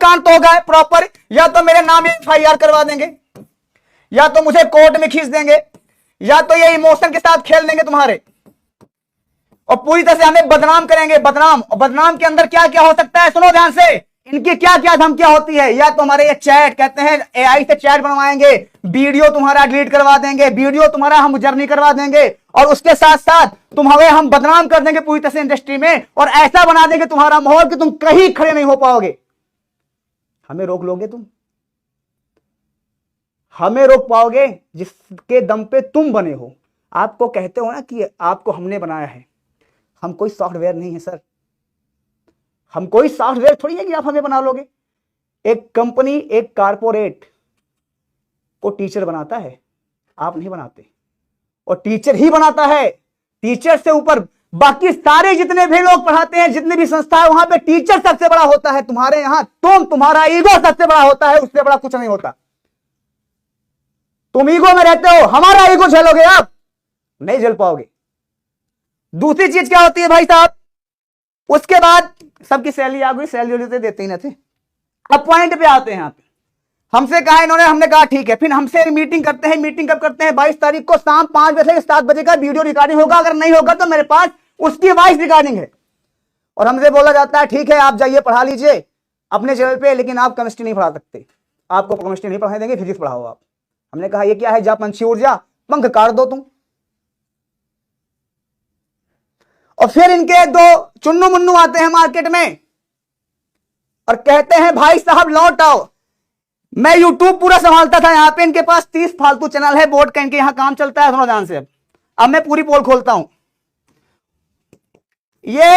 कांड तो होगा प्रॉपर, या तो मेरे नाम FIR करवा देंगे, या तो मुझे कोर्ट में खींच देंगे, या तो ये इमोशन के साथ खेल देंगे तुम्हारे, और पूरी तरह से हमें बदनाम करेंगे। बदनाम, और बदनाम के अंदर क्या क्या हो सकता है, सुनो ध्यान से, इनकी क्या क्या धमकियां होती है। या तो हमारे ये चैट, कहते हैं AI से चैट बनवाएंगे, वीडियो तुम्हारा डिलीट करवा देंगे, वीडियो तुम्हारा हम जर्नी करवा देंगे, और उसके साथ साथ तुम्हारे हम बदनाम कर देंगे पूरी तरह से इंडस्ट्री में, और ऐसा बना देंगे तुम्हारा माहौल कि तुम कहीं खड़े नहीं हो पाओगे। हमें रोक लोगे तुम? हमें रोक पाओगे जिसके दम पे तुम बने हो। आपको कहते हो ना कि आपको हमने बनाया है, हम कोई सॉफ्टवेयर नहीं है सर, हम कोई सॉफ्टवेयर थोड़ी है कि आप हमें बना लोगे। एक कंपनी, एक कारपोरेट को टीचर बनाता है, आप नहीं बनाते, और टीचर ही बनाता है। टीचर से ऊपर बाकी सारे जितने भी लोग पढ़ाते हैं, जितनी भी संस्था है, वहां पे टीचर सबसे बड़ा होता है। तुम्हारे यहां तुम्हारा ईगो सबसे बड़ा होता है, उससे बड़ा कुछ नहीं होता। तुम ईगो में रहते हो, हमारा ईगो झेलोगे आप? नहीं झेल पाओगे। दूसरी चीज क्या होती है भाई साहब, उसके बाद सबकी सैलरी आ गई, सैलरी देते ही ना थे। अब पॉइंट पे आते हैं। यहाँ पे हमसे कहा इन्होंने, हमने कहा ठीक है, फिर हमसे मीटिंग करते हैं। मीटिंग कब करते हैं? 22 तारीख को शाम 5 बजे से 7 बजे का वीडियो रिकॉर्डिंग होगा। अगर नहीं होगा तो मेरे पास उसकी वॉइस रिकॉर्डिंग है, और हमसे बोला जाता है ठीक है आप जाइए पढ़ा लीजिए अपने चैनल पे, लेकिन आप केमिस्ट्री नहीं पढ़ा सकते, आपको केमिस्ट्री नहीं पढ़ाई देंगे, फिजिक्स पढ़ाओ आप। हमने कहा ये क्या है, जा पंछी उड़ जा, पंख काट दो तुम। और फिर इनके दो चुन्नू मुन्नू आते हैं मार्केट में और कहते हैं भाई साहब लौट आओ। मैं यूट्यूब पूरा संभालता था, यहां पे इनके पास 30 फालतू चैनल है, बोर्ड का इनके यहां काम चलता है। सुनो ध्यान से, अब मैं पूरी पोल खोलता हूं। ये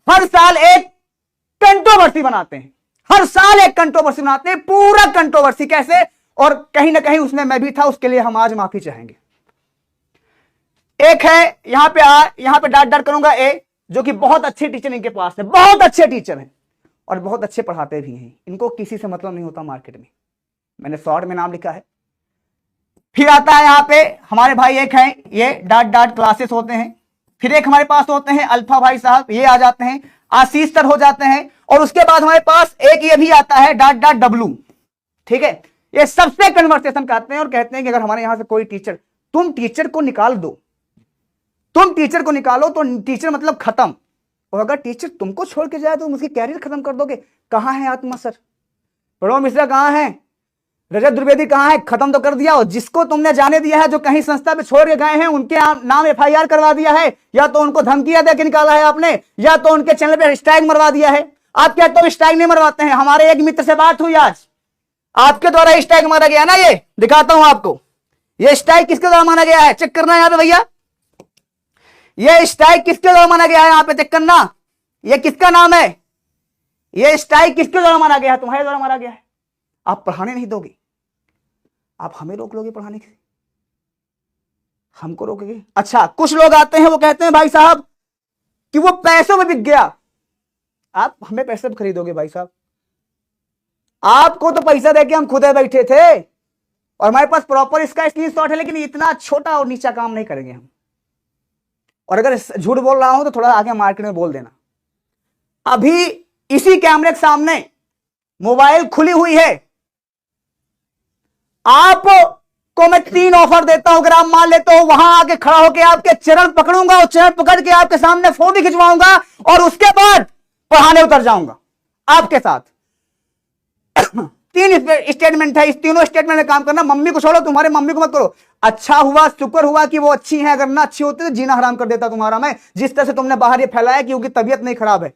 हर साल एक कंट्रोवर्सी बनाते हैं, हर साल एक कंट्रोवर्सी बनाते हैं, पूरा कंट्रोवर्सी कैसे, और कहीं ना कहीं उसमें मैं भी था, उसके लिए हम आज माफी चाहेंगे। एक है यहां पे डांट करूंगा ए, जो कि बहुत अच्छे टीचर इनके पास है, बहुत अच्छे टीचर हैं और बहुत अच्छे पढ़ाते भी हैं, इनको किसी से मतलब नहीं होता मार्केट में, मैंने शॉर्ट में नाम लिखा है। फिर आता है यहां पे हमारे भाई, एक हैं ये डांट क्लासेस होते हैं। फिर एक हमारे पास होते हैं अल्फा भाई साहब, ये आ जाते हैं, आशीष सर हो जाते हैं। और उसके बाद हमारे पास एक ये भी आता है डांट डब्लू, ठीक है। ये सबसे कन्वर्सेशन करते हैं और कहते हैं कि अगर हमारे यहां से कोई टीचर, तुम टीचर को निकाल दो, तुम टीचर को निकालो तो टीचर मतलब खत्म, और अगर टीचर तुमको छोड़ के जाए तो तुम उसकी कैरियर खत्म कर दोगे। कहां है आत्मा सर, प्रणव मिश्रा कहां है, रजत द्विवेदी कहां है, खत्म तो कर दिया। और जिसको तुमने जाने दिया है, जो कहीं संस्था पे छोड़ के गए हैं, उनके नाम FIR करवा दिया है, या तो उनको धमकियां देकर निकाला है आपने, या तो उनके चैनल पे स्ट्राइक मरवा दिया है। आप क्या तो स्ट्राइक नहीं मरवाते हैं? हमारे एक मित्र से बात हुई आज, आपके द्वारा स्ट्राइक मारा गया ना, ये दिखाता हूं आपको, ये स्ट्राइक किसके द्वारा माना गया है, चेक करना है यहाँ पे भैया। ये स्ट्राइक किसके द्वारा माना गया है, यहाँ पे चेक करना, ये किसका नाम है, ये स्ट्राइक किसके द्वारा मारा गया है, तुम्हारे द्वारा मारा गया है। आप पढ़ाने नहीं दोगे, आप हमें रोक लोगे पढ़ाने से, हमको रोकोगे। अच्छा, कुछ लोग आते हैं वो कहते हैं भाई साहब कि वो पैसों में बिक गया। आप हमें पैसे में खरीदोगे भाई साहब, आपको तो पैसा देके हम खुद बैठे थे और हमारे पास प्रॉपर इसका स्क्रीनशॉट है, लेकिन इतना छोटा और नीचा काम नहीं करेंगे हम। और अगर झूठ बोल रहा हूं तो थोड़ा आगे मार्केट में बोल देना। अभी इसी कैमरे के सामने मोबाइल खुली हुई है, आपको मैं 3 ऑफर देता हूं, अगर आप मान लेते हो, वहां आके खड़ा होकर आपके चरण पकड़ूंगा और चरण पकड़ के आपके सामने फोटो खिंचवाऊंगा और उसके बाद पढ़ाने उतर जाऊंगा आपके साथ। 3 स्टेटमेंट है, इस तीनों स्टेटमेंट में काम करना। मम्मी को छोड़ो, तुम्हारे मम्मी को मत करो। अच्छा हुआ, शुक्र हुआ कि वो अच्छी हैं, अगर ना अच्छी होती तो जीना हराम कर देता तुम्हारा मैं, जिस तरह से तुमने बाहर ये फैलाया कि उनकी तबीयत नहीं खराब है।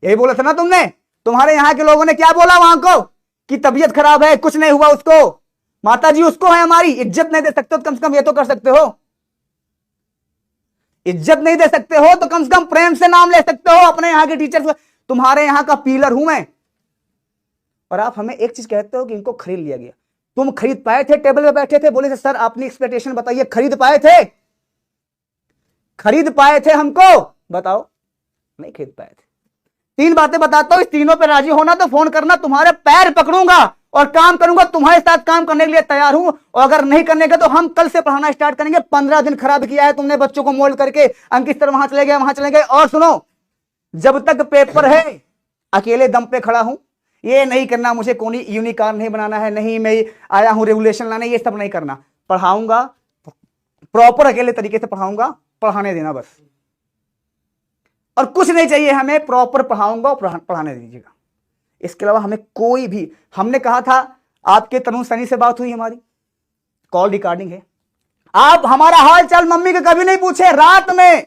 यही बोला था ना तुमने, तुम्हारे यहां के लोगों ने क्या बोला वहां को कि तबीयत खराब है, कुछ नहीं हुआ उसको। माता जी उसको है, हमारी इज्जत नहीं दे सकते हो तो कम से कम ये तो कर सकते हो, इज्जत नहीं दे सकते हो तो कम से कम प्रेम से नाम ले सकते हो अपने यहां के टीचर। तुम्हारे यहां का पिलर हूं मैं, और आप हमें एक चीज कहते हो कि इनको खरीद लिया गया। तुम खरीद पाए थे? टेबल पे बैठे थे, बोले थे सर अपनी एक्सपेक्टेशन बताइए, खरीद पाए थे? खरीद पाए थे हमको बताओ? नहीं खरीद पाए थे। 3 बातें बताता हूं, इस तीनों पे राजी होना तो फोन करना, तुम्हारे पैर पकड़ूंगा और काम करूंगा, तुम्हारे साथ काम करने के लिए तैयार हूं। और अगर नहीं करने का तो हम कल से पढ़ाना स्टार्ट करेंगे। 15 दिन खराब किया है तुमने बच्चों को मोल्ड करके, अंकित सर वहां चले गए, वहां चले गए। और सुनो, जब तक पेपर है अकेले दम पे खड़ा हूं, ये नहीं करना मुझे कोई यूनिकॉर्न नहीं बनाना है, नहीं मैं आया हूं रेगुलेशन लाने, ये सब नहीं करना। पढ़ाऊंगा, प्रॉपर अकेले तरीके से पढ़ाऊंगा, पढ़ाने देना बस, और कुछ नहीं चाहिए हमें, प्रॉपर पढ़ाऊंगा और पढ़ाने दीजिएगा। इसके अलावा हमें कोई भी, हमने कहा था आपके तरुण सनी से बात हुई हमारी, कॉल रिकॉर्डिंग है, आप हमारा हाल चाल मम्मी का कभी नहीं पूछे। रात में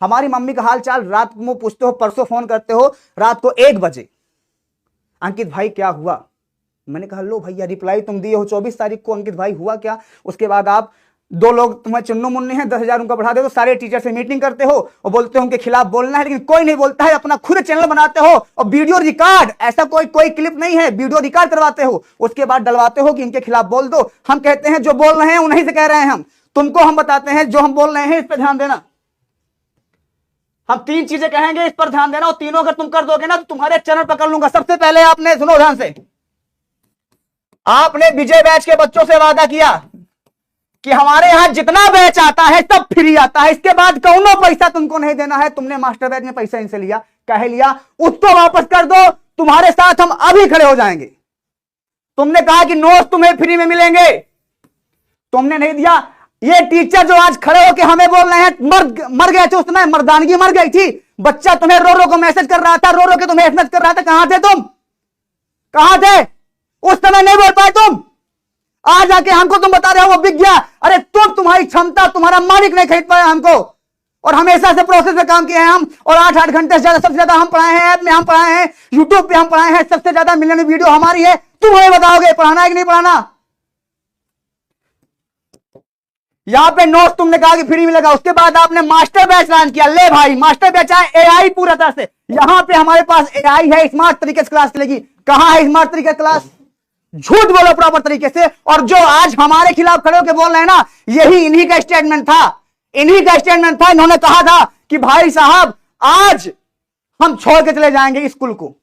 हमारी मम्मी का हाल चाल रात में पूछते हो, परसों फोन करते हो रात को 1 बजे, अंकित भाई क्या हुआ? मैंने कहा लो भैया रिप्लाई तुम दिए हो 24 तारीख को, अंकित भाई हुआ क्या? उसके बाद आप 2 लोग तुम्हें चुन्नू मुन्ने हैं, 10,000 उनका बढ़ा दे तो सारे टीचर से मीटिंग करते हो और बोलते हो उनके खिलाफ बोलना है, लेकिन कोई नहीं बोलता है। अपना खुद चैनल बनाते हो और वीडियो रिकॉर्ड, ऐसा कोई क्लिप नहीं है, वीडियो रिकॉर्ड करवाते हो, उसके बाद डलवाते हो कि इनके खिलाफ बोल दो। हम कहते हैं जो बोल रहे हैं उन्हीं से कह रहे हैं, हम तुमको हम बताते हैं जो हम बोल रहे हैं इस पर ध्यान देना। हम 3 चीजें कहेंगे, इस पर ध्यान देना, और तीनों अगर तुम कर दोगे ना तो तुम्हारे चैनल पकड़ लूंगा। सबसे पहले आपने, सुनो ध्यान से, आपने विजय बैच के बच्चों से वादा किया कि हमारे यहां जितना बैच आता है सब फ्री आता है, इसके बाद कौनो पैसा तुमको नहीं देना है। तुमने मास्टर बैच में पैसा इनसे लिया, कह लिया, उसको वापस कर दो, तुम्हारे साथ हम अभी खड़े हो जाएंगे। तुमने कहा कि नोट्स तुम्हें फ्री में मिलेंगे, तुमने नहीं दिया। ये टीचर जो आज खड़े होकर हमें बोल रहे हैं मर गए थे, उस समय मर्दानगी मर गई थी। बच्चा तुम्हें रो रो को मैसेज कर रहा था, रो रो के तुम्हें एसएमएस कर रहा था, कहां थे तुम? कहां थे उस समय? नहीं बोल पाए तुम, आज आके हमको तुम बता रहे हो वो बिक गया। अरे तुम्हारी क्षमता, तुम्हारा मालिक नहीं खरीद पाया हमको, और हमेशा से प्रोसेस में काम किए हैं हम, और 8-8 घंटे से ज्यादा, सबसे ज्यादा हम पढ़ाए हैं, ऐप में हम पढ़ाए हैं, यूट्यूब पे हम पढ़ाए हैं, सबसे ज्यादा मिलियन वीडियो हमारी है। तुम हमें बताओगे पढ़ाना है कि नहीं पढ़ाना? यहां पे नोट्स तुमने कहा कि फ्री मिलेगा, उसके बाद आपने मास्टर बैच लॉन्च किया। ले भाई मास्टर बैच है, एआई पूरा तरह से, यहां पे हमारे पास एआई है, स्मार्ट तरीके से क्लास चलेगी। कहां है स्मार्ट तरीके से क्लास? झूठ बोलो प्रॉपर तरीके से। और जो आज हमारे खिलाफ खड़े होकर बोल रहे हैं ना, यही इन्हीं का स्टेटमेंट था, इन्हीं का स्टेटमेंट था। इन्होंने कहा था कि भाई साहब आज हम छोड़ के चले जाएंगे स्कूल को,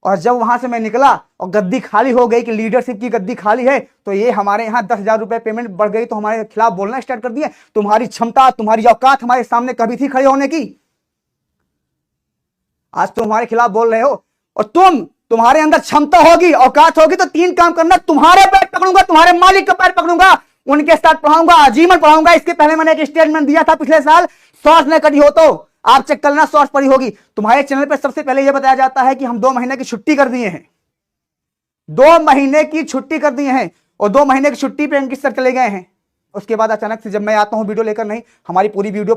और जब वहां से मैं निकला और गद्दी खाली हो गई कि लीडरशिप की गद्दी खाली है, तो ये हमारे यहां 10,000 रुपए पेमेंट बढ़ गई, तो हमारे खिलाफ बोलना स्टार्ट कर दिए। तुम्हारी क्षमता, तुम्हारी औकात हमारे सामने कभी थी खड़े होने की? आज तुम हमारे खिलाफ बोल रहे हो, और तुम्हारे अंदर क्षमता होगी, औकात होगी, तो 3 काम करना, तुम्हारे पैर पकड़ूंगा, तुम्हारे मालिक का पैर पकड़ूंगा, उनके साथ पढ़ाऊंगा, आजीवन पढ़ाऊंगा। इसके पहले मैंने एक स्टेटमेंट दिया था पिछले साल, शॉर्ट्स ने कटी हो तो आप चेक करना, शॉर्ट्स पड़ी होगी। तुम्हारे चैनल पर सबसे पहले यह बताया जाता है कि हम 2 महीने की छुट्टी कर दिए हैं, 2 महीने की छुट्टी कर दिए हैं, और 2 महीने की छुट्टी पे अंकित सर चले गए हैं। उसके बाद अचानक से जब मैं आता हूं वीडियो लेकर, नहीं, हमारी पूरी वीडियो